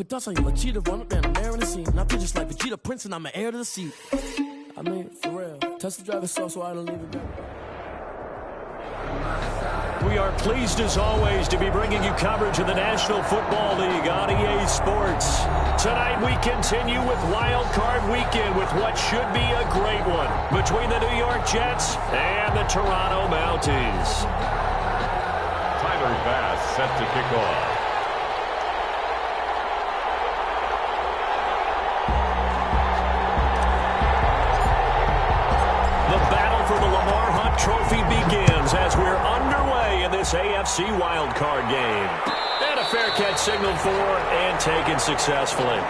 thoughts on you? Vegeta run up there and I'm there in the scene. And I feel just like Vegeta Prince and I'm an heir to the seat. I mean, for real. Tesla driver sauce, so I don't leave it back. We are pleased as always to be bringing you coverage of the National Football League on EA Sports. Tonight we continue with Wild Card Weekend with what should be a great one between the New York Jets and the Toronto Mounties. Tyler Bass set to kick off. For the Lamar Hunt Trophy begins as we're underway in this AFC wildcard game. And a fair catch signaled for and taken successfully.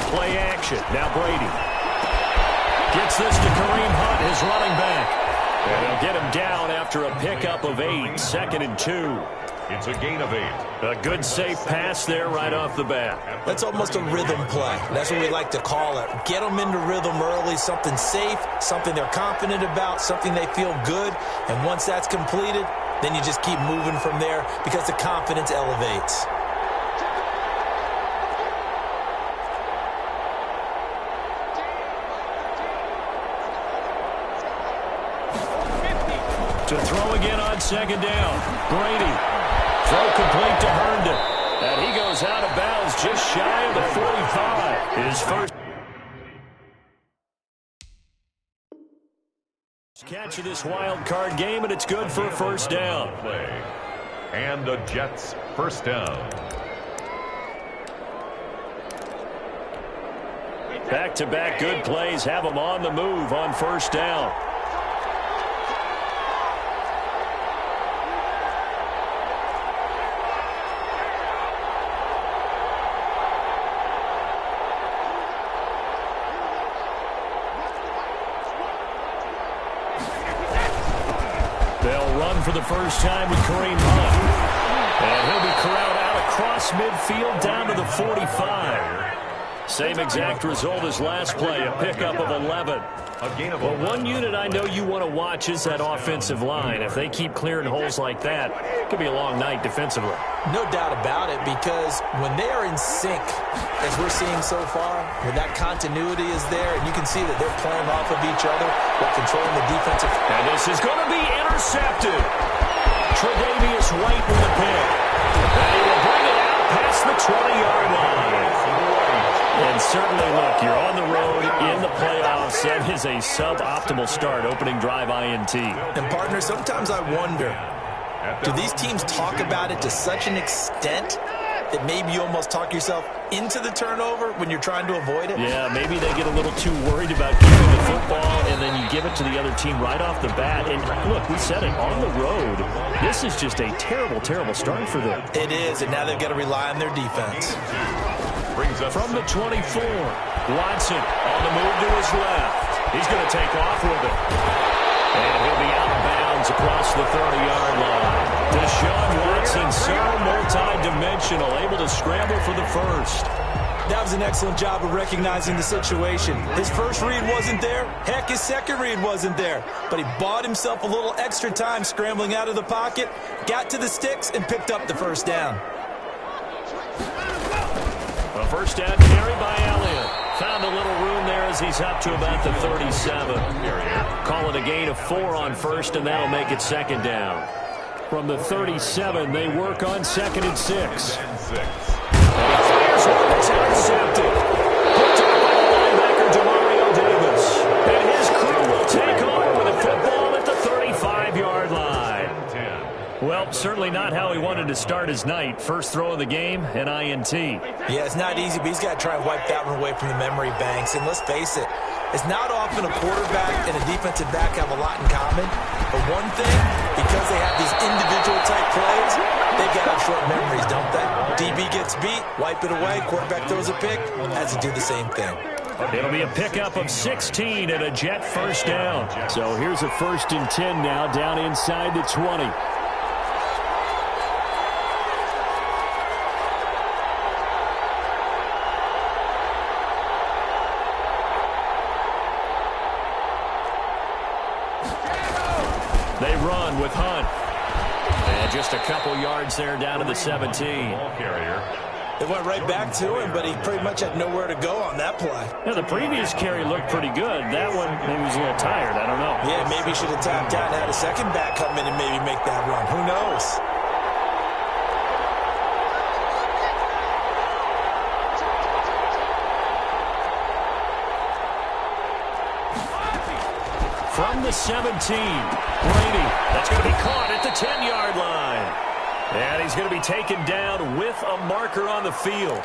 Play action. Now Brady gets this to Kareem Hunt, his running back. And he'll get him down after a pickup of 8, 2nd and 2. It's a gain of 8. A good safe pass there right off the bat. That's almost a rhythm play. That's what we like to call it. Get them into rhythm early, something safe, something they're confident about, something they feel good. And once that's completed, then you just keep moving from there because the confidence elevates. To throw again on 2nd down. Brady. Throw complete to Herndon. And he goes out of bounds just shy of the 45. His first catch of this wild card game, and it's good for a first down. And the Jets first down. Back-to-back good plays have them on the move on first down. For the first time with Kareem Hunt. And he'll be corralled out across midfield down to the 45. Same exact result as last play, a pickup of 11. Well, one unit I know you want to watch is that offensive line. If they keep clearing holes like that, it could be a long night defensively. No doubt about it, because when they are in sync, as we're seeing so far, when that continuity is there, and you can see that they're playing off of each other while controlling the defensive. And this is going to be intercepted. Tre'Davious White with the pick. And he will bring it out past the 20-yard line. And certainly, look, you're on the road in the playoffs. That is a suboptimal start, opening drive INT. And, partner, sometimes I wonder, do these teams talk about it to such an extent that maybe you almost talk yourself into the turnover when you're trying to avoid it? Yeah, maybe they get a little too worried about keeping the football, and then you give it to the other team right off the bat. And, look, we said it, on the road, this is just a terrible, terrible start for them. It is, and now they've got to rely on their defense. From the 24, Watson on the move to his left. He's going to take off with it. And he'll be out of bounds across the 30-yard line. Deshaun Watson, so multi-dimensional, able to scramble for the first. That was an excellent job of recognizing the situation. His first read wasn't there. Heck, his second read wasn't there. But he bought himself a little extra time scrambling out of the pocket, got to the sticks, and picked up the first down. A first down carry by Elliott. Found a little room there as he's up to about the 37. Call it a gain of 4 on first, and that'll make it 2nd down. From the 37, they work on 2nd and 6. And he fires one that's intercepted. Picked up by the linebacker, Demario Davis. And his crew will take over with a football at the 35-yard line. Well, certainly not how he wanted to start his night. First throw of the game, an INT. Yeah, it's not easy, but he's got to try and wipe that one away from the memory banks. And let's face it, it's not often a quarterback and a defensive back have a lot in common. But one thing, because beat, wipe it away. Quarterback throws a pick, has to do the same thing. It'll be a pickup of 16 and a Jet first down. So here's a 1st and 10 now down inside the 20. They run with Hunt. And just a couple yards there down to the 17. Ball carrier. They went right back to him, but he pretty much had nowhere to go on that play. Yeah, the previous carry looked pretty good. That one, maybe he was a little tired. I don't know. Yeah, maybe he should have tapped out and had a second back come in and maybe make that run. Who knows? From the 17, Brady. That's going to be caught at the 10-yard line. And he's going to be taken down with a marker on the field.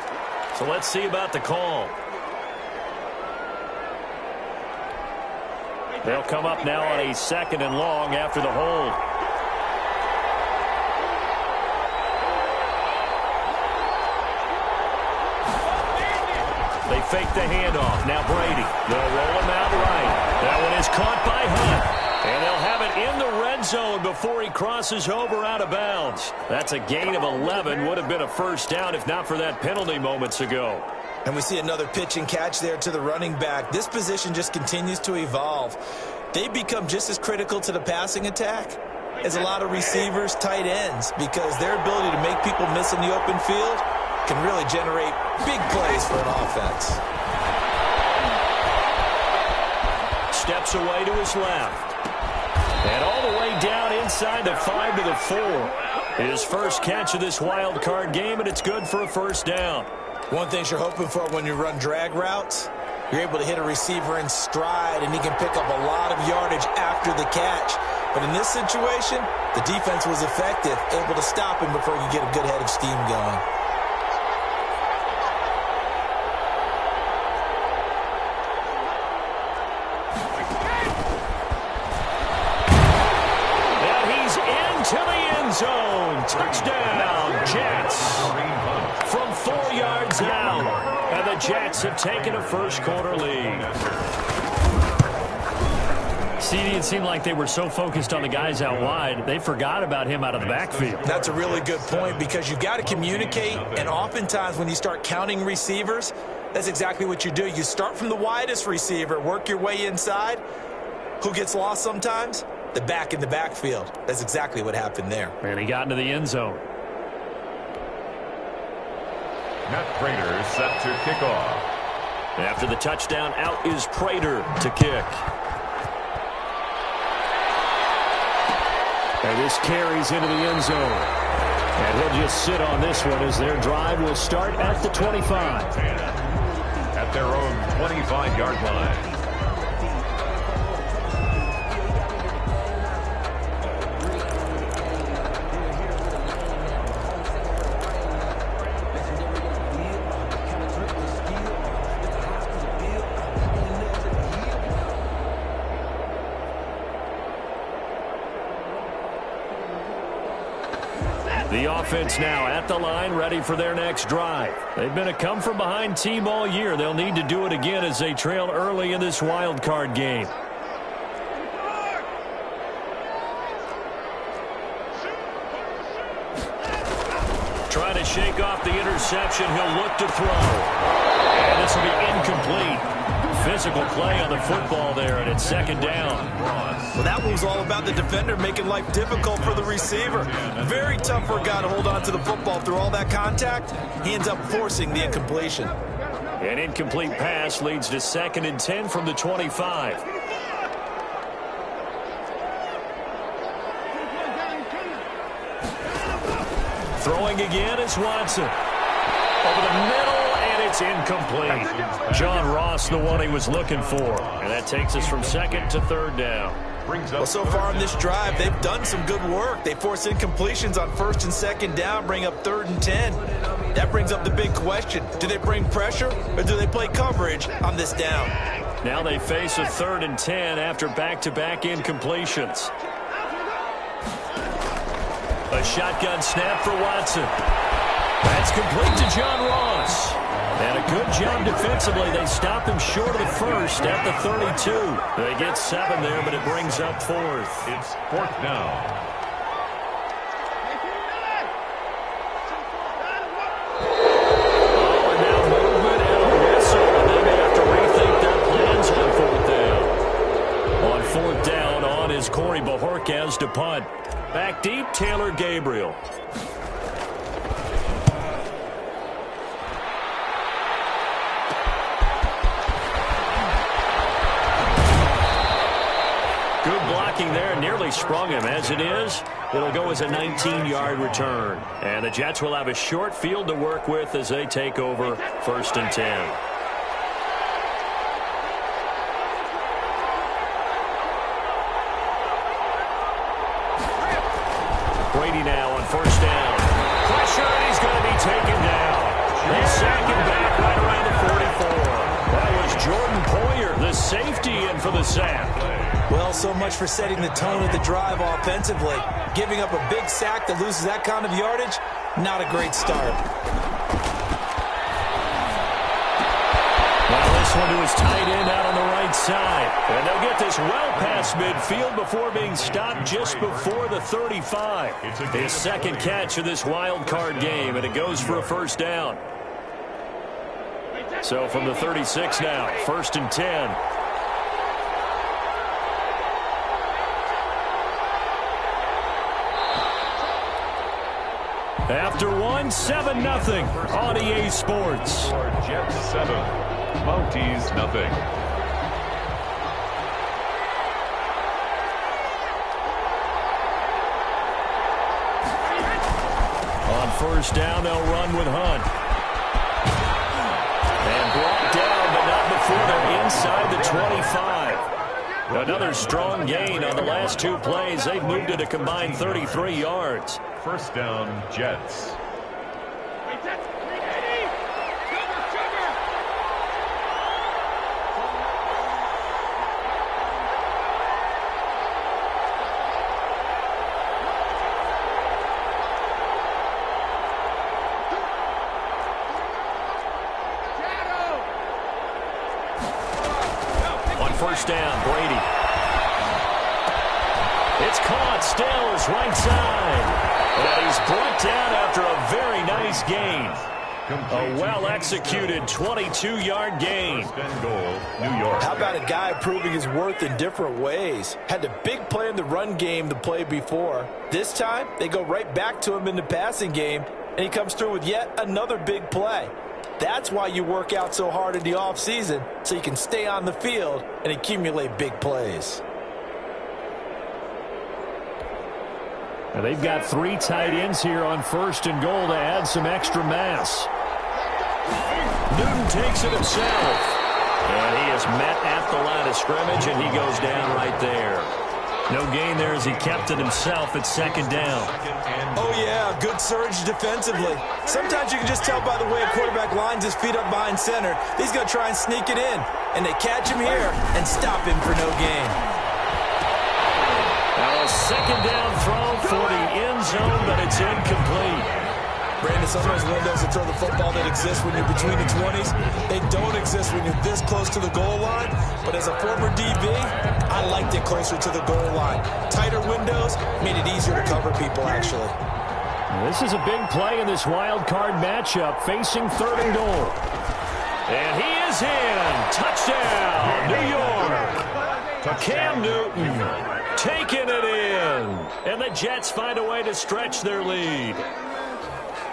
So let's see about the call. They'll come up now on a 2nd and long after the hold. They fake the handoff. Now Brady. They'll roll him out right. That one is caught by Hunt. And they'll have it in the red zone before he crosses over out of bounds. That's a gain of 11. Would have been a first down if not for that penalty moments ago. And we see another pitch and catch there to the running back. This position just continues to evolve. They become just as critical to the passing attack as a lot of receivers, tight ends, because their ability to make people miss in the open field can really generate big plays for an offense. Steps away to his left. And all the way down inside the 5 to the 4. His first catch of this wild card game, and it's good for a first down. One thing you're hoping for when you run drag routes, you're able to hit a receiver in stride, and he can pick up a lot of yardage after the catch. But in this situation, the defense was effective, able to stop him before he could get a good head of steam going. Zone. Touchdown, Jets. From 4 yards out. And the Jets have taken a first-quarter lead. See, it seemed like they were so focused on the guys out wide, they forgot about him out of the backfield. That's a really good point because you got to communicate, and oftentimes when you start counting receivers, that's exactly what you do. You start from the widest receiver, work your way inside. Who gets lost sometimes? The back in the backfield. That's exactly what happened there. And he got into the end zone. Matt Prater set to kick off. After the touchdown, out is Prater to kick. And this carries into the end zone. And he'll just sit on this one as their drive will start at the 25. At their own 25-yard line. The offense now at the line, ready for their next drive. They've been a come-from-behind team all year. They'll need to do it again as they trail early in this wild card game. Trying to shake off the interception. He'll look to throw. And this will be incomplete. Physical play on the football there, and it's 2nd down. Well, that one was all about the defender making life difficult for the receiver. Very tough for a guy to hold on to the football through all that contact. He ends up forcing the incompletion. An incomplete pass leads to 2nd and 10 from the 25. Throwing again is Watson. Over the middle, and it's incomplete. John Ross, the one he was looking for. And that takes us from 2nd to 3rd down. Well, so far on this drive, they've done some good work. They force incompletions on 1st and 2nd down, bring up 3rd and 10. That brings up the big question. Do they bring pressure, or do they play coverage on this down? Now they face a 3rd and 10 after back-to-back incompletions. A shotgun snap for Watson. That's complete to John Ross. And a good job defensively. They stop him short of the first at the 32. They get 7 there, but it brings up 4th. It's 4th down. Oh, and now movement and a whistle. And then they have to rethink their plans on 4th down. On 4th down, on is Corey Bajorquez to punt. Back deep, Taylor Gabriel. Good blocking there, nearly sprung him. As it is, it'll go as a 19-yard return. And the Jets will have a short field to work with as they take over 1st and 10. Brady now on 1st down. Pressure, and he's going to be taken down. They sack him back right around the 44. That was Jordan Poyer, the safety, in for the sack. Well, so much for setting the tone of the drive offensively. Giving up a big sack that loses that kind of yardage, not a great start. Well, this one to his tight end out on the right side. And they'll get this well past midfield before being stopped just before the 35. His second catch of this wild card game, and it goes for a 1st down. So from the 36 now, 1st and 10. After 1, 7-0 on EA Sports. Jets 7, Mounties nothing. On 1st down, they'll run with Hunt. And brought down, but not before they're inside the 25. Another strong gain on the last 2 plays. They've moved it a combined 33 yards. 1st down, Jets. On 1st down, Brady. It's caught, Stills, right side. And he's brought down after a very nice gain. A well-executed 22-yard gain. 1st and goal, New York. How about a guy proving his worth in different ways? Had a big play in the run game the play before. This time, they go right back to him in the passing game, and he comes through with yet another big play. That's why you work out so hard in the offseason, so you can stay on the field and accumulate big plays. Now they've got 3 tight ends here on 1st and goal to add some extra mass. Newton takes it himself. And he is met at the line of scrimmage, and he goes down right there. No gain there as he kept it himself at 2nd down. Oh, yeah, good surge defensively. Sometimes you can just tell by the way a quarterback lines his feet up behind center. He's going to try and sneak it in. And they catch him here and stop him for no gain. Now a 2nd down throw for the end zone, but it's incomplete. Brandon, some of those windows that throw the football that exist when you're between the 20s, they don't exist when you're this close to the goal line. But as a former DB, I liked it closer to the goal line. Tighter windows made it easier to cover people, actually. This is a big play in this wild card matchup, facing 3rd and goal. And he is in. Touchdown, New York. Cam Newton taking it in. And the Jets find a way to stretch their lead.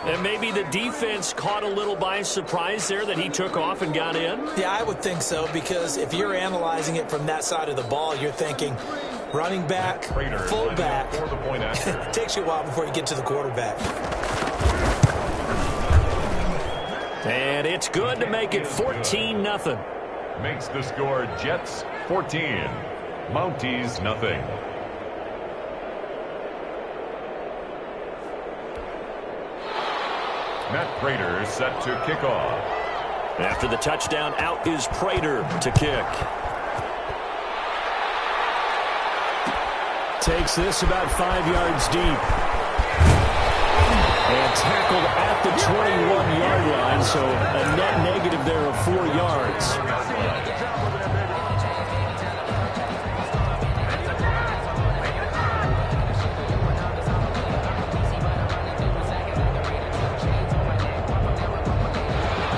And maybe the defense caught a little by surprise there that he took off and got in? Yeah, I would think so, because if you're analyzing it from that side of the ball, you're thinking running back, fullback. It takes you a while before you get to the quarterback. And it's good to make it 14-0. Makes the score Jets 14, Mounties nothing. Matt Prater set to kick off. After the touchdown, out is Prater to kick. Takes this about 5 yards deep. And tackled at the 21-yard line, so a net negative there of 4 yards.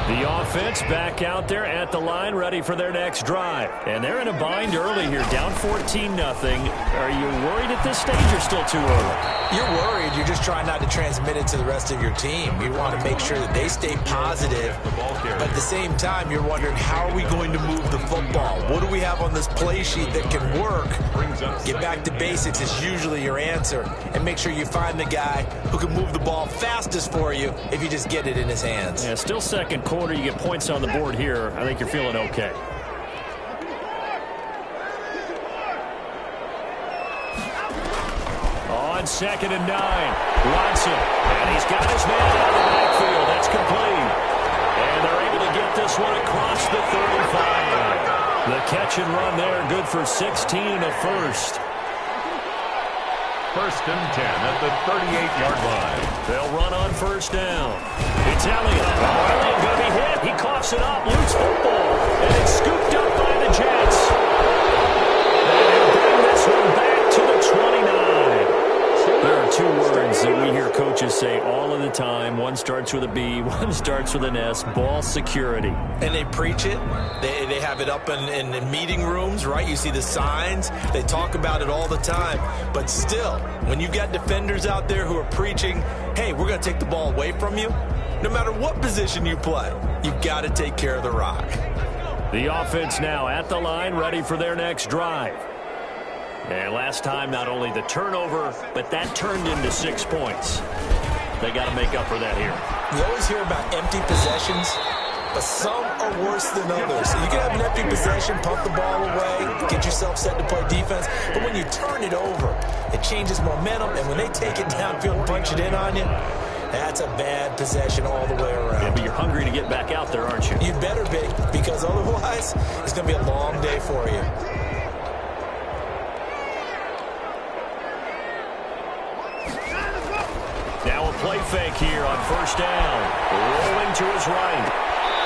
The offense back out there at the line, ready for their next drive. And they're in a bind early here, down 14-0. Are you worried at this stage or still too early? You're worried. You're just trying not to transmit it to the rest of your team. You want to make sure that they stay positive. But at the same time, you're wondering, how are we going to move the football? What do we have on this play sheet that can work? Get back to basics is usually your answer. And make sure you find the guy who can move the ball fastest for you if you just get it in his hands. Yeah, still second quarter. You get points on the board here. I think you're feeling okay. On 2nd and 9, Watson, and he's got his man out of the backfield. That's complete. And they're able to get this one across the 35. The catch and run there, good for 16 and a first. 1st and 10 at the 38-yard line. They'll run on 1st down. It's Elliott. Oh, Elliott going to be hit. He coughs it up, loose football, and it's scooped up by the Jets. And they'll bring this one back to the 29. There are 2 words that we hear coaches say all of the time. One starts with a B, one starts with an S, ball security. And they preach it. They have it up in meeting rooms, right? You see the signs. They talk about it all the time. But still, when you've got defenders out there who are preaching, hey, we're going to take the ball away from you, no matter what position you play, you've got to take care of the rock. The offense now at the line, ready for their next drive. And last time, not only the turnover, but that turned into 6 points. They got to make up for that here. You always hear about empty possessions, but some are worse than others. You can have an empty possession, pump the ball away, get yourself set to play defense, but when you turn it over, it changes momentum, and when they take it downfield and punch it in on you, that's a bad possession all the way around. Yeah, but you're hungry to get back out there, aren't you? You better be, because otherwise, it's going to be a long day for you. Now a play fake here on 1st down. Rolling to his right.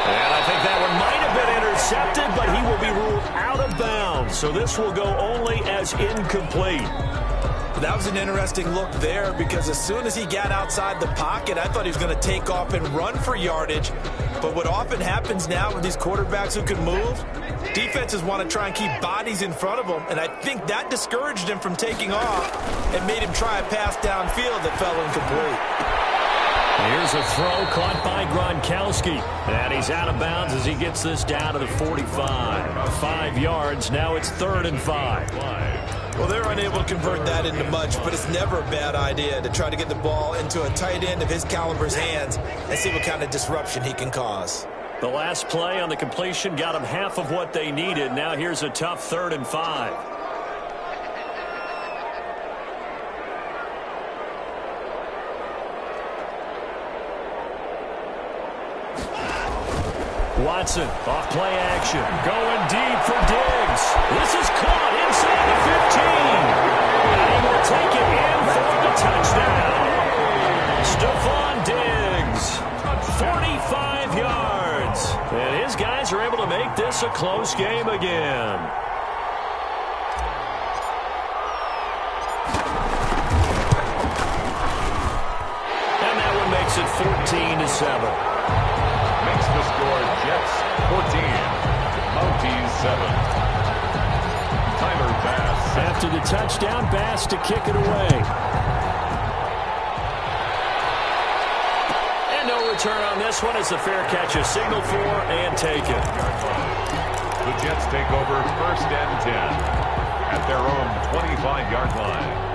And I think that one might have been intercepted, but he will be ruled out of bounds. So this will go only as incomplete. That was an interesting look there, because as soon as he got outside the pocket, I thought he was going to take off and run for yardage. But what often happens now with these quarterbacks who can move, defenses want to try and keep bodies in front of them, and I think that discouraged him from taking off and made him try a pass downfield that fell incomplete. Here's a throw caught by Gronkowski, and he's out of bounds as he gets this down to the 45. 5 yards, now it's 3rd and 5. Well, they're unable to convert that into much, but it's never a bad idea to try to get the ball into a tight end of his caliber's hands and see what kind of disruption he can cause. The last play on the completion got them half of what they needed. Now here's a tough 3rd and 5. Watson, off play action, going deep for Diggs. This is caught inside the 15. And he will take it in for the touchdown. Stephon Diggs, 45 yards. And his guys are able to make this a close game again. And that one makes it 14-7. Makes the score Jets 14, Mounties 7. Tyler Bass. After the touchdown, Bass to kick it away. And no return on this one as the fair catch is signaled for and taken. The Jets take over 1st and 10 at their own 25-yard line.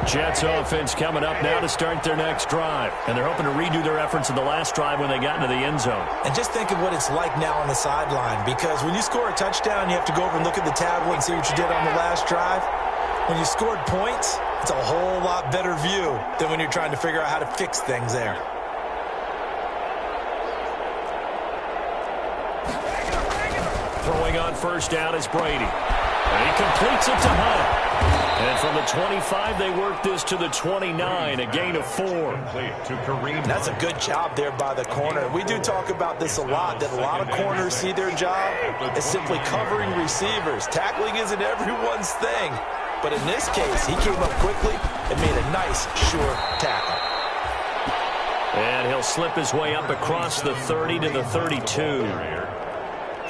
Jets offense coming up now to start their next drive. And they're hoping to redo their efforts in the last drive when they got into the end zone. And just think of what it's like now on the sideline, because when you score a touchdown, you have to go over and look at the tablet and see what you did on the last drive. When you scored points, it's a whole lot better view than when you're trying to figure out how to fix things there. Throwing on 1st down is Brady. And he completes it to Hunt. And from the 25, they work this to the 29, a gain of 4. That's a good job there by the corner. We do talk about this a lot, that a lot of corners see their job as simply covering receivers. Tackling isn't everyone's thing. But in this case, he came up quickly and made a nice, sure tackle. And he'll slip his way up across the 30 to the 32.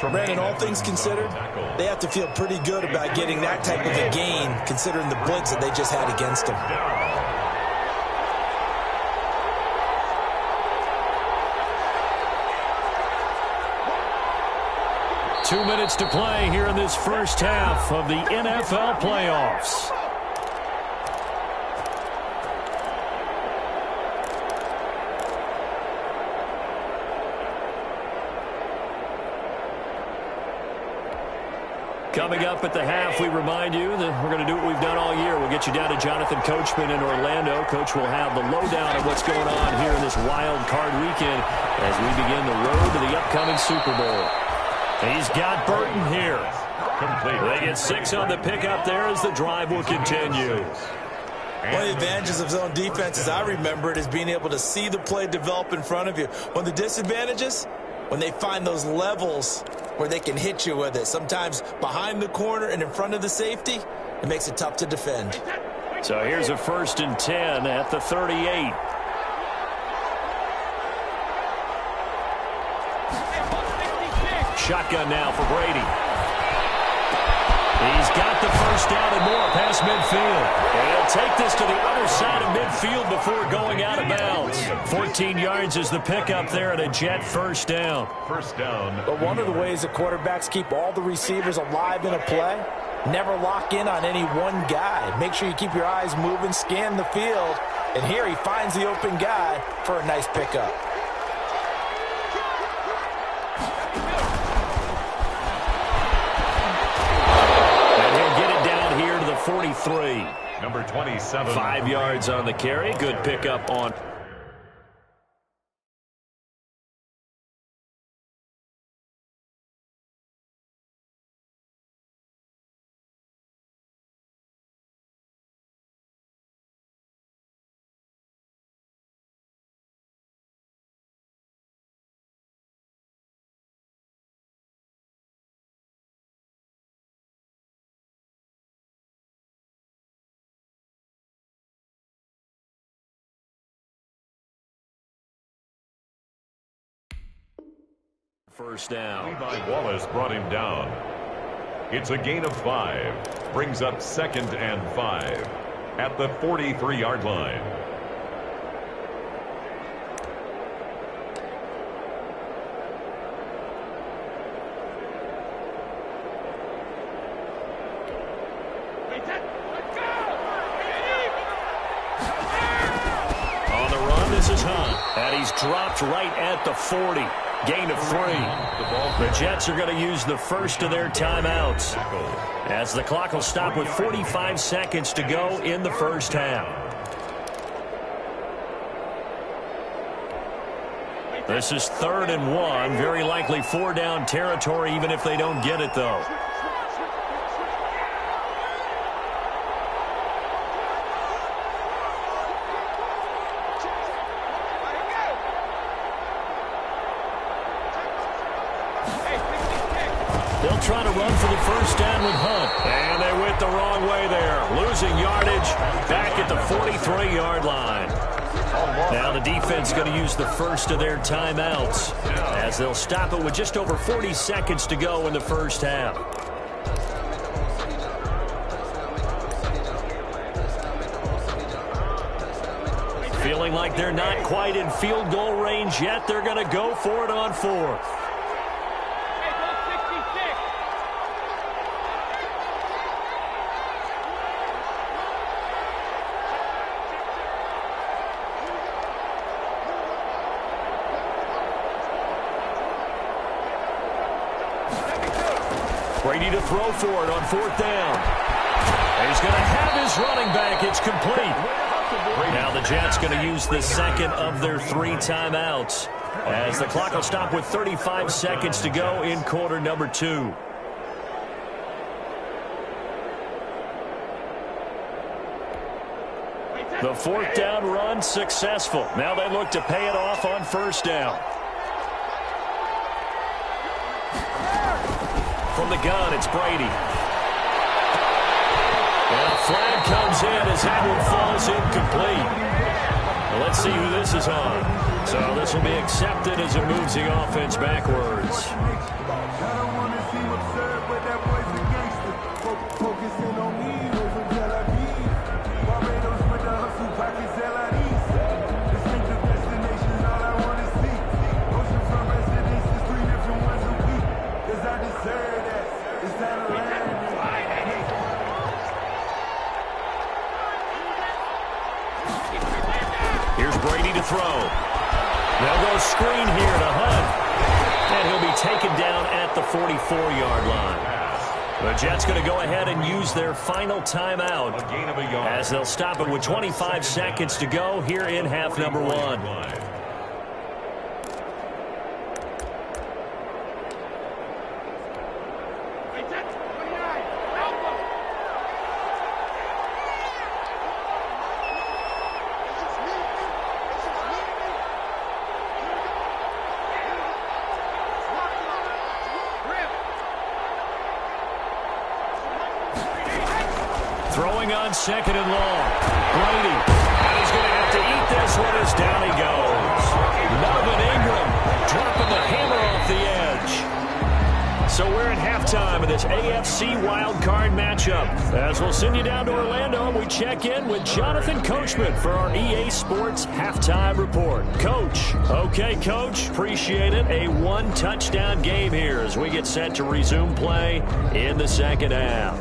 Brandon, all things considered, they have to feel pretty good about getting that type of a gain, considering the blitz that they just had against them. 2 minutes to play here in this first half of the NFL playoffs. Coming up at the half, we remind you that we're going to do what we've done all year. We'll get you down to Jonathan Coachman in Orlando. Coach will have the lowdown of what's going on here in this wild card weekend as we begin the road to the upcoming Super Bowl. He's got Burton here. They get 6 on the pickup there as the drive will continue. One of the advantages of zone defense, as I remember it, is being able to see the play develop in front of you. One of the disadvantages, when they find those levels where they can hit you with it. Sometimes behind the corner and in front of the safety, it makes it tough to defend. So here's a 1st and 10 at the 38. Shotgun now for Brady. He's got the first down and more past midfield. And he'll take this to the other side of midfield before going out of bounds. 14 yards is the pickup there and a Jet first down. But one of the ways that quarterbacks keep all the receivers alive in a play, never lock in on any one guy. Make sure you keep your eyes moving, scan the field. And here he finds the open guy for a nice pickup. And he'll get it down here to the 43. Number 27. 5 yards on the carry. Good pickup on. First down. Levi Wallace brought him down. It's a gain of 5. Brings up 2nd and 5 at the 43-yard line. On the run, this is Hunt. And he's dropped right at the 40. Gain of 3. The Jets are going to use the first of their timeouts as the clock will stop with 45 seconds to go in the first half. This is 3rd and 1. Very likely 4-down territory even if they don't get it, though. They'll try to run for the first down with Hunt. And they went the wrong way there. Losing yardage back at the 43-yard line. Now the defense is going to use the first of their timeouts as they'll stop it with just over 40 seconds to go in the first half. Feeling like they're not quite in field goal range yet. They're going to go for it on 4th. Brady to throw for it on 4th down. And he's going to have his running back. It's complete. Now the Jets going to use the second of their 3 timeouts as the clock will stop with 35 seconds to go in quarter number 2. The fourth down run successful. Now they look to pay it off on first down. From the gun, it's Brady. And a flag comes in as that one falls incomplete. Well, let's see who this is on. So this will be accepted as it moves the offense backwards. Here's Brady to throw. They'll go screen here to Hunt. And he'll be taken down at the 44-yard line. The Jets going to go ahead and use their final timeout as they'll stop it with 25 seconds to go here in half number one. Throwing on second and long. Brady. And he's going to have to eat this one as down he goes. Melvin Ingram dropping the hammer off the edge. So we're at halftime of this AFC wildcard matchup. As we'll send you down to Orlando, we check in with Jonathan Coachman for our EA Sports Halftime Report. Coach. Okay, Coach. Appreciate it. A one-touchdown game here as we get set to resume play in the second half.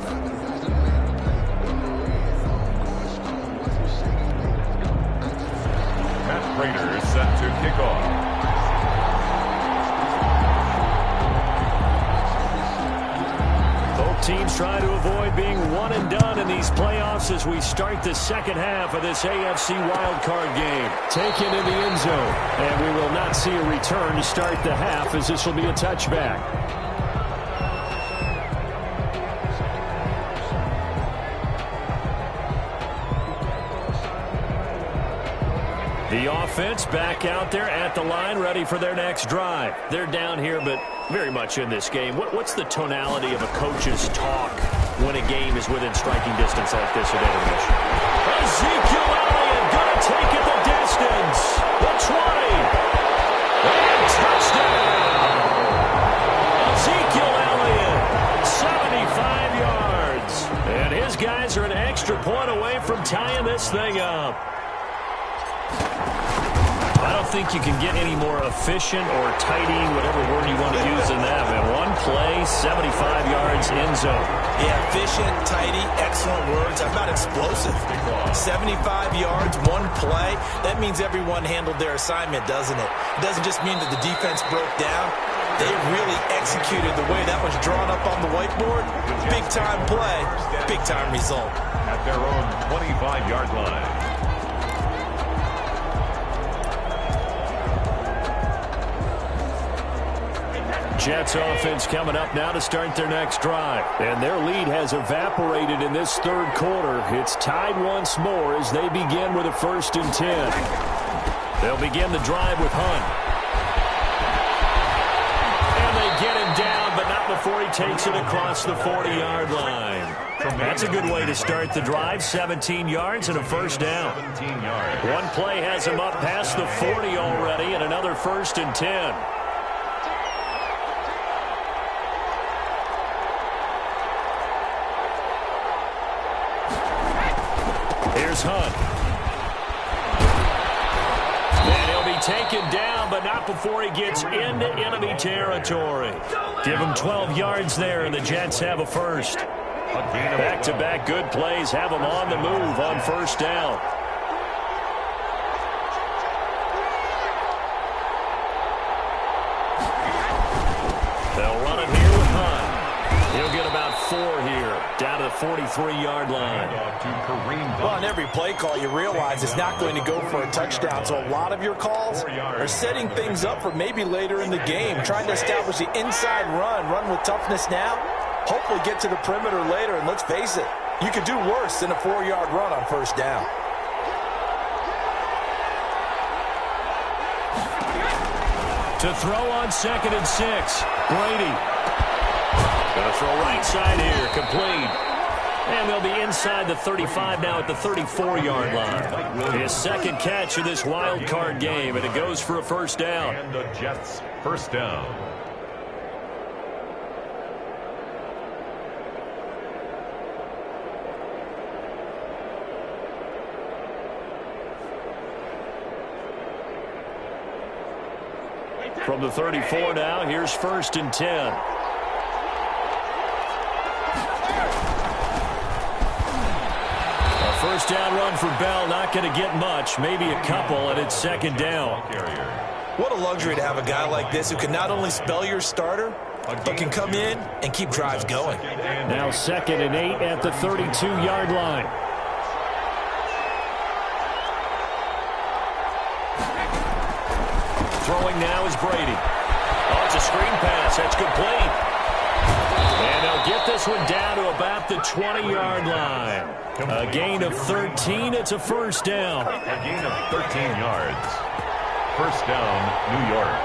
Raiders set to kick off. Both teams trying to avoid being one and done in these playoffs as we start the second half of this AFC wildcard game. Taken in the end zone, and we will not see a return to start the half as this will be a touchback. The offense back out there at the line, ready for their next drive. They're down here, but very much in this game. What's the tonality of a coach's talk when a game is within striking distance like this at intermission? Ezekiel Elliott going to take it the distance. The 20. And touchdown. Ezekiel Elliott, 75 yards. And his guys are an extra point away from tying this thing up. I don't think you can get any more efficient or tidy, whatever word you want to use in that, man. One play, 75 yards in zone. Yeah, efficient, tidy, excellent words. How about explosive? 75 yards, one play. That means everyone handled their assignment, doesn't it? It doesn't just mean that the defense broke down. They really executed the way that was drawn up on the whiteboard. Big-time play, big-time result. At their own 25-yard line. Jets offense coming up now to start their next drive. And their lead has evaporated in this third quarter. It's tied once more as they begin with a 1st and 10. They'll begin the drive with Hunt. And they get him down, but not before he takes it across the 40-yard line. That's a good way to start the drive. 17 yards and a 1st down. 17 yards. One play has him up past the 40 already, and another 1st and 10. Here's Hunt. And he'll be taken down, but not before he gets into enemy territory. Give him 12 yards there, and the Jets have a 1st. Back-to-back good plays have them on the move on 1st down. They'll run it here with Hunt. He'll get about 4 here, down to the 43-yard line. Well, on every play call, you realize it's not going to go for a touchdown. So a lot of your calls are setting things up for maybe later in the game, trying to establish the inside run with toughness now, hopefully get to the perimeter later. And let's face it, you could do worse than a 4-yard run on 1st down. To throw on 2nd and 6. Brady. Going to throw right side here. Complete. And they'll be inside the 35 now at the 34-yard line. His second catch of this wild card game, and it goes for a first down. And the Jets first down. From the 34 now, here's 1st and 10. First down run for Bell, not going to get much, maybe a couple, and it's 2nd down. What a luxury to have a guy like this who can not only spell your starter, but can come in and keep drives going. Now 2nd and 8 at the 32-yard line. Throwing now is Brady. Oh, it's a screen pass. That's complete. And they'll get this one down to about the 20-yard line. A gain of 13. It's a first down. A gain of 13 yards. First down, New York.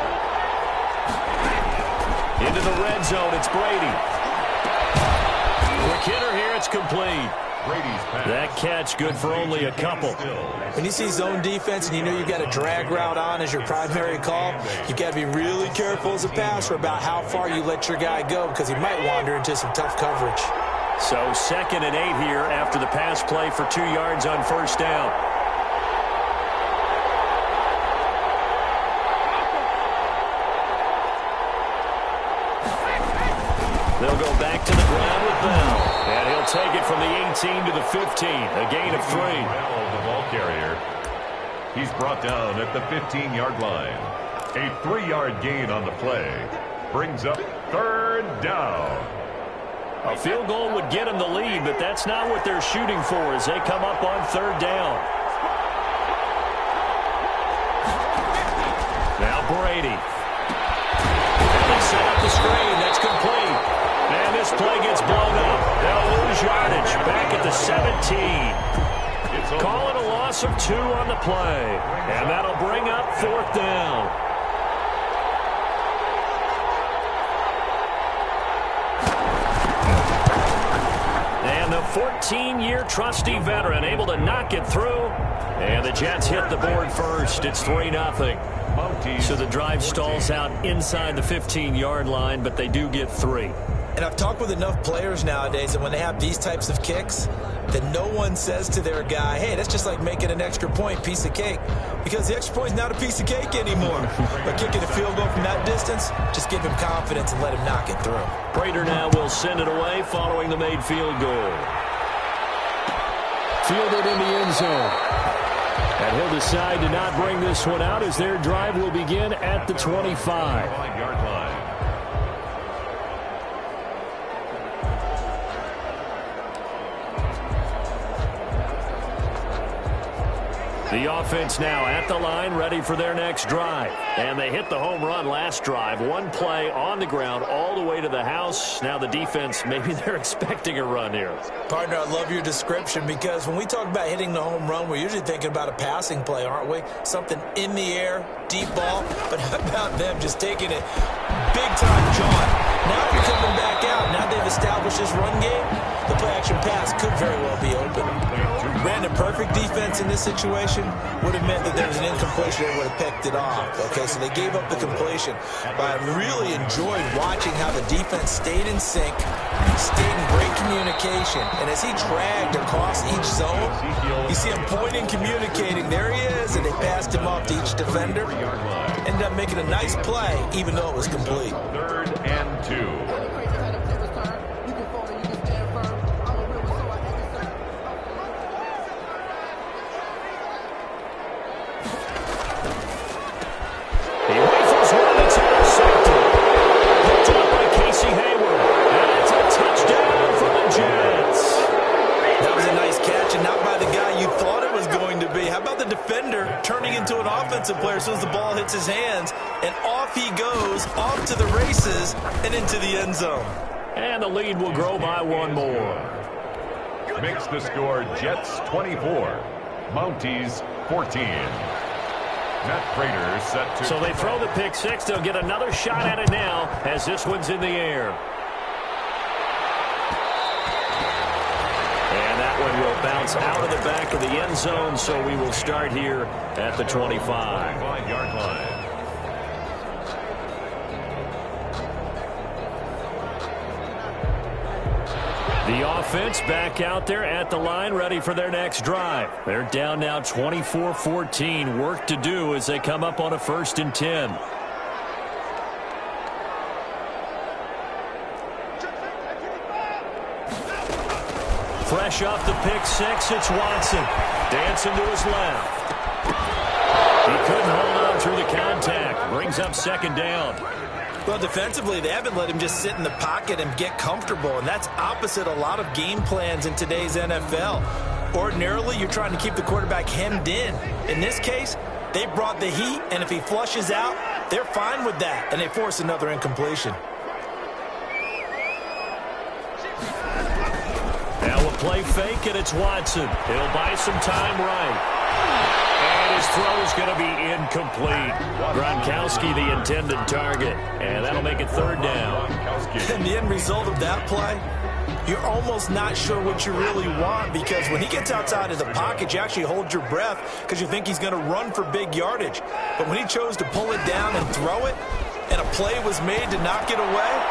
Into the red zone. It's Brady. Quick hitter here. It's complete. Brady's pass. That catch good for only a couple. When you see zone defense and you know you've got a drag route on as your primary call, you've got to be really careful as a passer about how far you let your guy go because he might wander into some tough coverage. So 2nd and 8 here after the pass play for 2 yards on first down. They'll go back to the ground with Bell. And he'll take it from the 18 to the 15. A gain of 3. Bell, the ball carrier. He's brought down at the 15-yard line. A 3-yard gain on the play. Brings up 3rd down. A field goal would get them the lead, but that's not what they're shooting for as they come up on 3rd down. Now Brady. And they set up the screen. That's complete. And this play gets blown up. They'll lose yardage back at the 17. Call it a loss of 2 on the play. And that'll bring up 4th down. And the 14-year trusty veteran able to knock it through. And the Jets hit the board first. It's 3-0. So the drive stalls out inside the 15-yard line, but they do get 3. And I've talked with enough players nowadays that when they have these types of kicks, that no one says to their guy, hey, that's just like making an extra point, piece of cake. Because the extra point is not a piece of cake anymore. But kicking a field goal from that distance, just give him confidence and let him knock it through. Prater now will send it away following the made field goal. Fielded in the end zone. And he'll decide to not bring this one out as their drive will begin at the 25. 5-yard line. The offense now at the line, ready for their next drive. And they hit the home run last drive. One play on the ground all the way to the house. Now the defense, maybe they're expecting a run here. Partner, I love your description because when we talk about hitting the home run, we're usually thinking about a passing play, aren't we? Something in the air, deep ball. But how about them just taking it big time, John? Now if you're coming back out, now they've established this run game, the play-action pass could very well be open. Brandon, perfect defense in this situation would have meant that there was an incompletion that would have picked it off. Okay, so they gave up the completion. But I really enjoyed watching how the defense stayed in sync, stayed in great communication. And as he dragged across each zone, you see him pointing, communicating. There he is, and they passed him off to each defender. Ended up making a nice play, even though it was complete. 3rd and 2. Player as soon as the ball hits his hands, and off he goes, off to the races, and into the end zone. And the lead will grow by 1 more. Makes the score Jets 24, Mounties 14. Matt Prater set to... So they throw the pick six. They'll get another shot at it now as this one's in the air. And that one will bounce out of the back of the end zone, so we will start here at the 25. 25-yard line. The offense back out there at the line, ready for their next drive. They're down now 24-14. Work to do as they come up on a 1st and 10. Fresh off the pick six, it's Watson. Dancing to his left. He couldn't hold on through the contact. Brings up 2nd down. Well, defensively, they haven't let him just sit in the pocket and get comfortable, and that's opposite a lot of game plans in today's NFL. Ordinarily, you're trying to keep the quarterback hemmed in. In this case, they brought the heat, and if he flushes out, they're fine with that, and they force another incompletion. Now a play fake, and it's Watson. He'll buy some time right. And his throw is going to be incomplete. Gronkowski, the intended target. And that'll make it 3rd down. And the end result of that play, you're almost not sure what you really want, because when he gets outside of the pocket, you actually hold your breath because you think he's going to run for big yardage. But when he chose to pull it down and throw it, and a play was made to knock it away,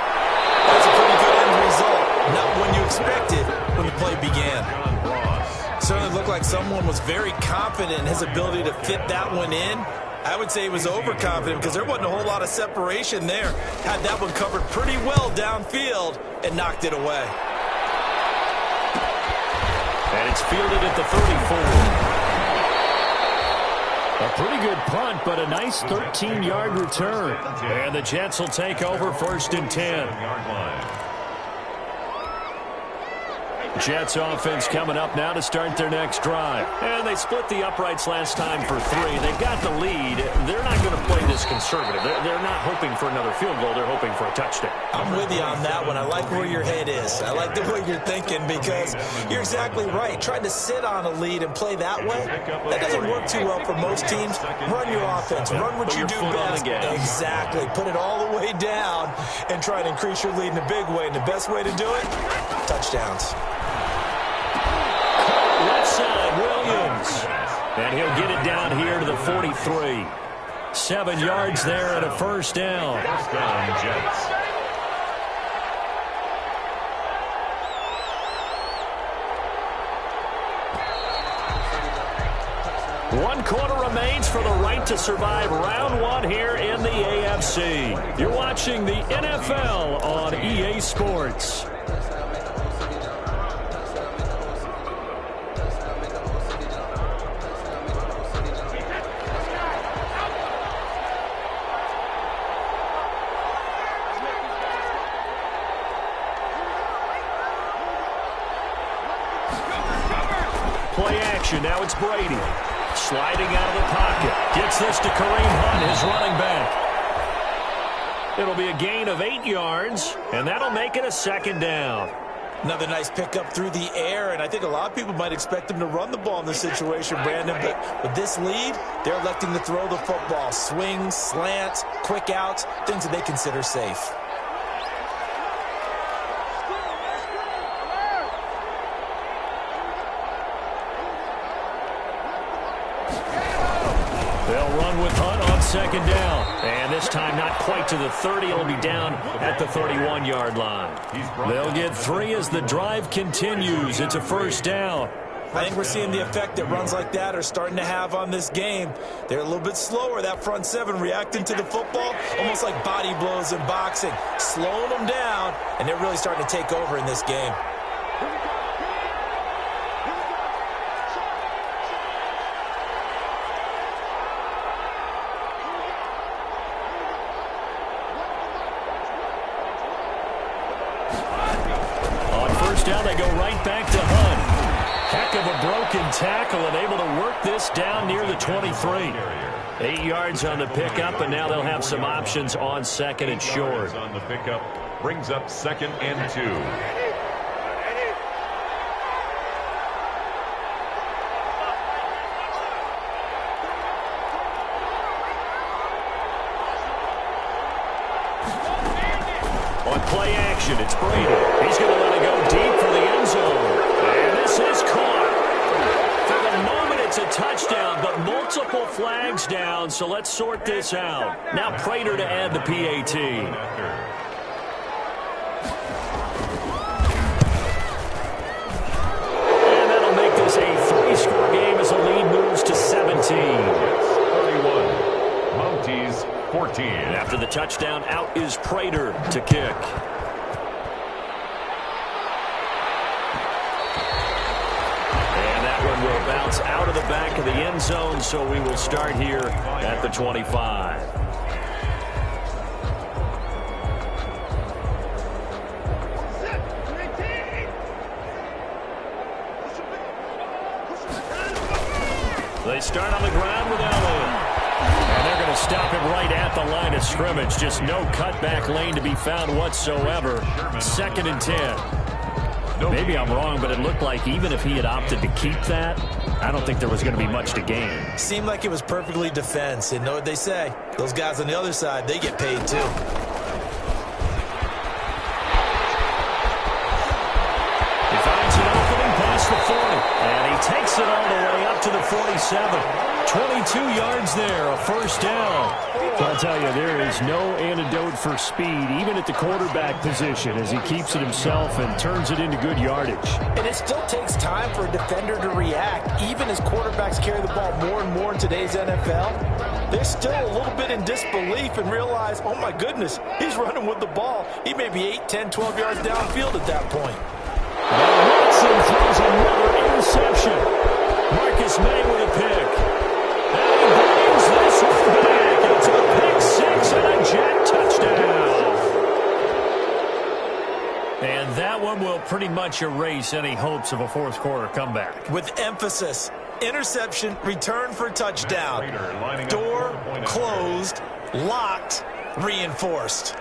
that's a pretty good end result. Not when you expected when the play began. Certainly looked like someone was very confident in his ability to fit that one in. I would say he was overconfident because there wasn't a whole lot of separation there. Had that one covered pretty well downfield and knocked it away. And it's fielded at the 34. A pretty good punt, but a nice 13-yard return. And the Jets will take over 1st and 10. Jets offense coming up now to start their next drive. And they split the uprights last time for 3. They've got the lead. They're not going to play this conservative. They're not hoping for another field goal. They're hoping for a touchdown. I'm with you on that one. I like where your head is. I like the way you're thinking, because you're exactly right. Trying to sit on a lead and play that way, that doesn't work too well for most teams. Run your offense. Run what you do best. Exactly. Put it all the way down and try to increase your lead in a big way. And the best way to do it, touchdowns. Left side, Williams. And he'll get it down here to the 43. 7 yards there and a 1st down. 1st down, Jets. One quarter remains for the right to survive round 1 here in the AFC. You're watching the NFL on EA Sports. Play action. Now it's Brady. Sliding out of the pocket. Gets this to Kareem Hunt, his running back. It'll be a gain of 8 yards, and that'll make it a 2nd down. Another nice pickup through the air, and I think a lot of people might expect him to run the ball in this situation, Brandon, but with this lead, they're electing to throw the football. Swings, slants, quick outs, things that they consider safe. They'll run with Hunt on 2nd down. And this time not quite to the 30. It'll be down at the 31-yard line. They'll get 3 as the drive continues. It's a 1st down. I think we're seeing the effect that runs like that are starting to have on this game. They're a little bit slower, that front 7, reacting to the football, almost like body blows in boxing, slowing them down, and they're really starting to take over in this game. Down, they go right back to Hunt. Heck of a broken tackle and able to work this down near the 23. 8 yards on the pickup, and now they'll have some options on 2nd and short. On the pickup brings up 2nd and 2. possession. It's Brady. He's going to let it go deep for the end zone. And this is caught. For the moment, it's a touchdown, but multiple flags down, so let's sort this out. Now Prater to add the PAT. And that'll make this a 3-score game as the lead moves to 17. 31. Mounties 14. And after the touchdown, out is Prater to kick. Will bounce out of the back of the end zone, so we will start here at the 25. They start on the ground with Elliott. And they're going to stop him right at the line of scrimmage. Just no cutback lane to be found whatsoever. 2nd and 10. Maybe I'm wrong, but it looked like even if he had opted to keep that, I don't think there was going to be much to gain. Seemed like it was perfectly defense. And know what they say? Those guys on the other side, they get paid too. He finds an opening past the 40. And he takes it all the way up to the 47. 22 yards there, a first down. I'll tell you, there is no antidote for speed, even at the quarterback position, as he keeps it himself and turns it into good yardage. And it still takes time for a defender to react. Even as quarterbacks carry the ball more and more in today's NFL, they're still a little bit in disbelief and realize, oh my goodness, he's running with the ball. He may be 8, 10, 12 yards downfield at that point. Now Watson throws another interception. Marcus May with a pick. And he brings this one back. It's a pick 6 and a Jet touchdown. And that one will pretty much erase any hopes of a fourth quarter comeback. With emphasis, interception, return for touchdown. Door closed, locked, reinforced.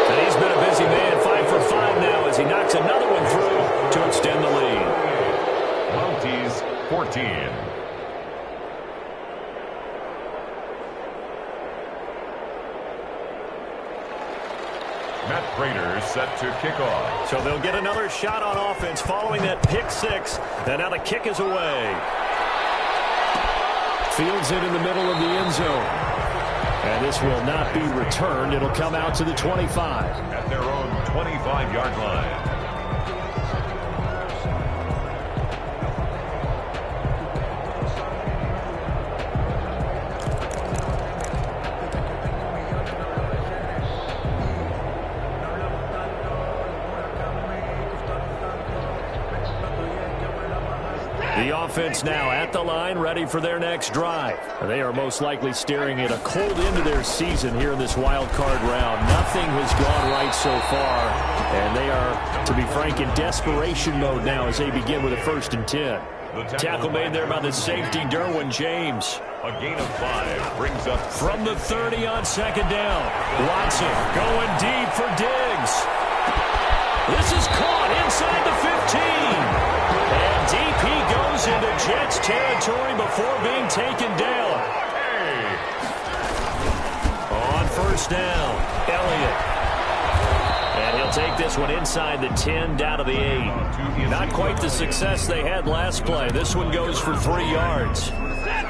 And he's been a busy man, 5 for 5 now as he knocks another one through to extend the lead. Mounties 14. Matt Prater set to kick off. So they'll get another shot on offense following that pick 6. And now the kick is away. Fields it in the middle of the end zone. And this will not be returned. It'll come out to the 25. At their own 25-yard line. The offense now at the line, ready for their next drive. They are most likely staring at a cold end to their season here in this wild card round. Nothing has gone right so far, and they are, to be frank, in desperation mode now as they begin with a 1st and 10. Tackle made there by the safety, Derwin James. A gain of 5 brings up from the 30 on 2nd down. Watson going deep for Diggs. This is caught inside the 15. And deep he goes into Jets territory before being taken down. On 1st down, Elliott. And he'll take this one inside the 10, down to the 8. Not quite the success they had last play. This one goes for 3 yards.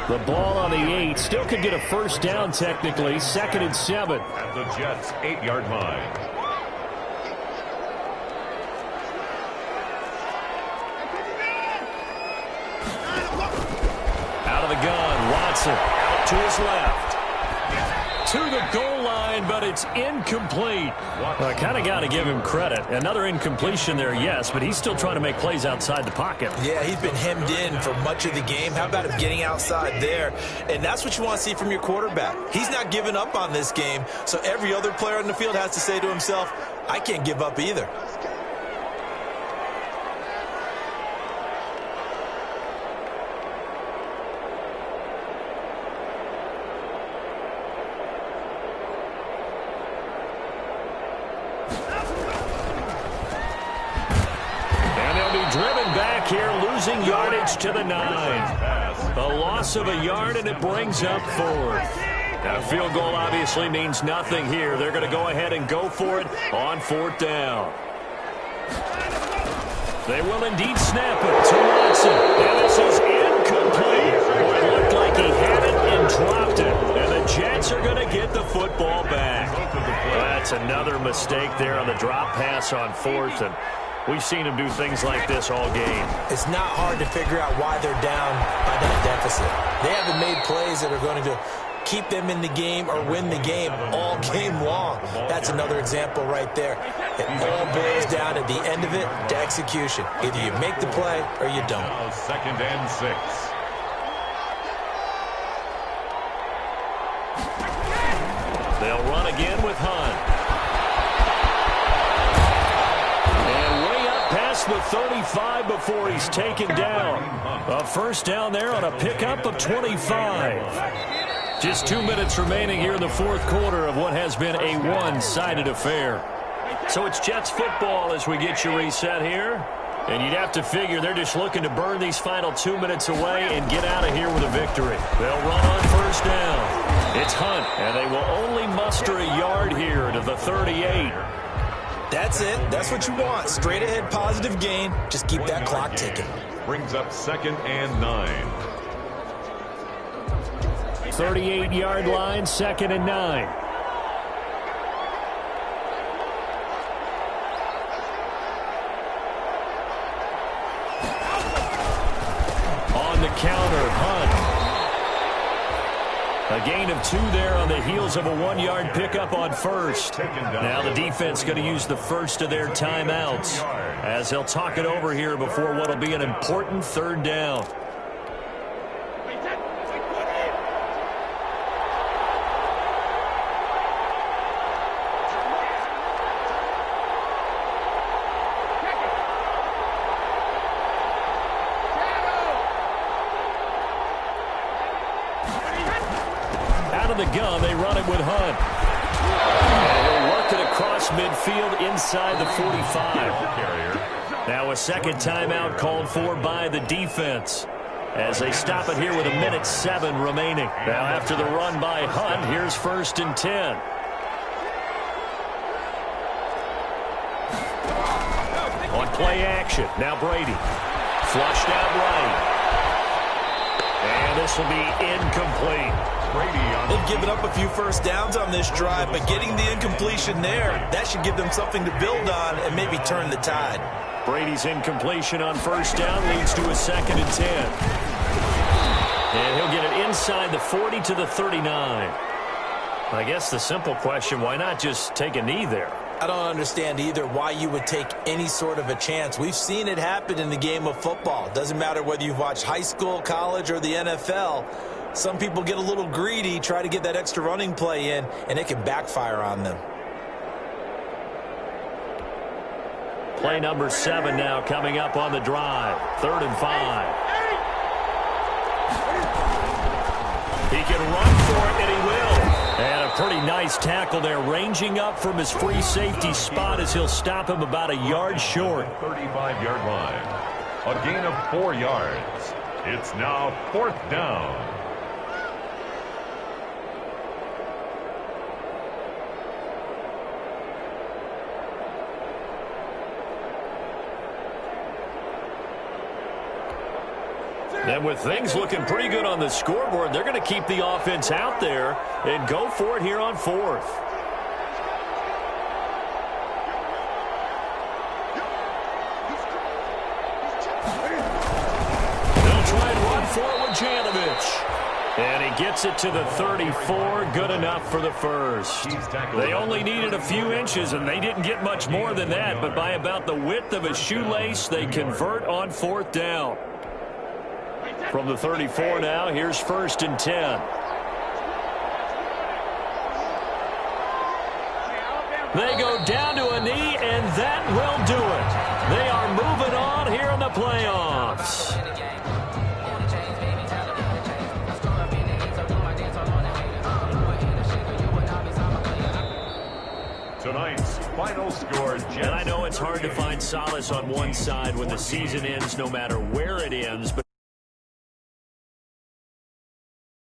The ball on the 8 still could get a 1st down technically. 2nd and 7. At the Jets' 8-yard line. Gun, Watson out to his left. To the goal line, but it's incomplete. Well, I kind of got to give him credit. Another incompletion there, yes, but he's still trying to make plays outside the pocket. Yeah, he's been hemmed in for much of the game. How about him getting outside there? And that's what you want to see from your quarterback. He's not giving up on this game, so every other player on the field has to say to himself, I can't give up either. Driven back here, losing yardage to the 9. A loss of a yard, and it brings up 4th. Now, a field goal obviously means nothing here. They're going to go ahead and go for it on 4th down. They will indeed snap it to Watson. And this is incomplete. Boy, it looked like he had it and dropped it. And the Jets are going to get the football back. That's another mistake there on the drop pass on 4th. And we've seen him do things like this all game. It's not hard to figure out why they're down by that deficit. They haven't made plays that are going to keep them in the game or win the game all game long. That's another example right there. It all boils down at the end of it to execution. Either you make the play or you don't. Now 2nd and 6. They'll run again with Hunt. And way up past the 35 before he's taken down. A first down there on a pickup of 25. Just 2 minutes remaining here in the 4th quarter of what has been a one-sided affair. So it's Jets football as we get you reset here. And you'd have to figure they're just looking to burn these final 2 minutes away and get out of here with a victory. They'll run on first down. It's Hunt, and they will only muster a yard here to the 38. That's it. That's what you want. Straight ahead positive gain. Just keep that clock ticking. Brings up 2nd and 9. 38-yard line, 2nd and 9. On the counter, Hunt. A gain of 2 there on the heels of a 1-yard pickup on first. Now the defense going to use the first of their timeouts as they'll talk it over here before what will be an important 3rd down. The gun, they run it with Hunt. And he'll work it across midfield inside the 45. Now a second timeout called for by the defense as they stop it here with 1:07 remaining. Now after the run by Hunt, here's 1st and 10. On play action, now Brady. Flushed out right. And this will be incomplete. They've given up a few first downs on this drive, but getting the incompletion there, that should give them something to build on and maybe turn the tide. Brady's incompletion on first down leads to a 2nd and 10. And he'll get it inside the 40 to the 39. I guess the simple question, why not just take a knee there? I don't understand either why you would take any sort of a chance. We've seen it happen in the game of football. Doesn't matter whether you've watched high school, college, or the NFL. Some people get a little greedy, try to get that extra running play in, and it can backfire on them. Play number 7 now coming up on the drive. 3rd and 5. He can run for it, and he will. And a pretty nice tackle there, ranging up from his free safety spot as he'll stop him about a yard short. 35-yard line. A gain of 4 yards. It's now 4th down. And with things looking pretty good on the scoreboard, they're going to keep the offense out there and go for it here on 4th. They'll try and run for it with Janovich. And he gets it to the 34, good enough for the first. They only needed a few inches, and they didn't get much more than that, but by about the width of a shoelace, they convert on 4th down. From the 34 now, here's 1st and 10. They go down to a knee, and that will do it. They are moving on here in the playoffs. Tonight's final score, And I know it's hard to find solace on one side when the season ends, no matter where it ends, but